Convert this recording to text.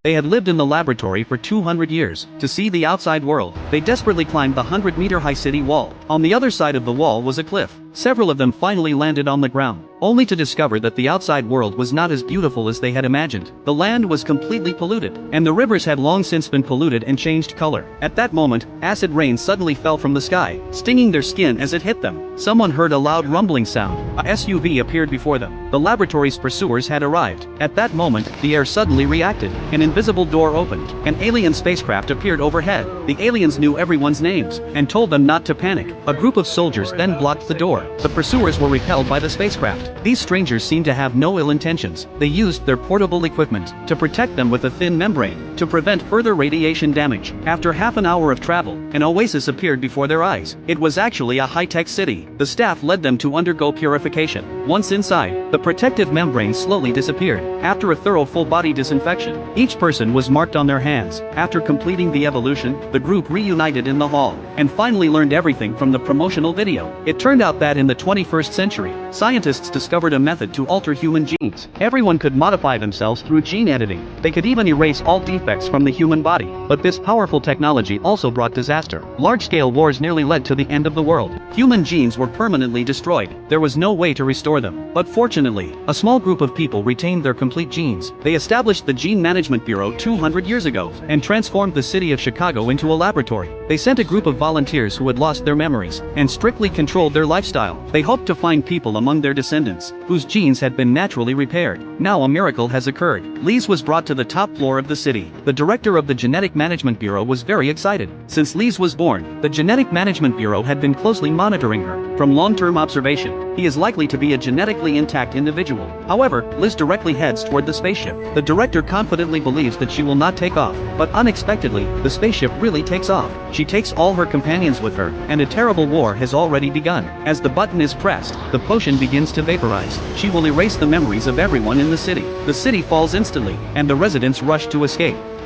They had lived in the laboratory for 200 years. To see the outside world, they desperately climbed the 100-meter-high city wall. On the other side of the wall was a cliff. Several of them finally landed on the ground, only to discover that the outside world was not as beautiful as they had imagined. The land was completely polluted, and the rivers had long since been polluted and changed color. At that moment, acid rain suddenly fell from the sky, stinging their skin as it hit them. Someone heard a loud rumbling sound. A SUV appeared before them. The laboratory's pursuers had arrived. At that moment, the air suddenly reacted. An invisible door opened. An alien spacecraft appeared overhead. The aliens knew everyone's names and told them not to panic. A group of soldiers then blocked the door. The pursuers were repelled by the spacecraft. These strangers seemed to have no ill intentions. They used their portable equipment to protect them with a thin membrane to prevent further radiation damage. After half an hour of travel, an oasis appeared before their eyes. It was actually a high-tech city. The staff led them to undergo purification. Once inside, the protective membrane slowly disappeared. After a thorough full-body disinfection, each person was marked on their hands. After completing the evolution, the group reunited in the hall and finally learned everything from the promotional video. It turned out that in the 21st century, scientists discovered a method to alter human genes. Everyone could modify themselves through gene editing. They could even erase all defects from the human body. But this powerful technology also brought disaster. Large-scale wars nearly led to the end of the world. Human genes were permanently destroyed. There was no way to restore them. But fortunately, a small group of people retained their complete genes. They established the Gene Management Bureau 200 years ago and transformed the city of Chicago into a laboratory. They sent a group of volunteers who had lost their memories and strictly controlled their lifestyle. They hoped to find people among their descendants whose genes had been naturally repaired. Now a miracle has occurred. Lise was brought to the top floor of the city. The director of the Genetic Management Bureau was very excited. Since Lise was born, the Genetic Management Bureau had been closely monitoring her. From long-term observation, he is likely to be a genetically intact individual. However, Liz directly heads toward the spaceship. The director confidently believes that she will not take off, but unexpectedly, the spaceship really takes off. She takes all her companions with her, and a terrible war has already begun. As the button is pressed, the potion begins to vaporize. She will erase the memories of everyone in the city. The city falls instantly, and the residents rush to escape.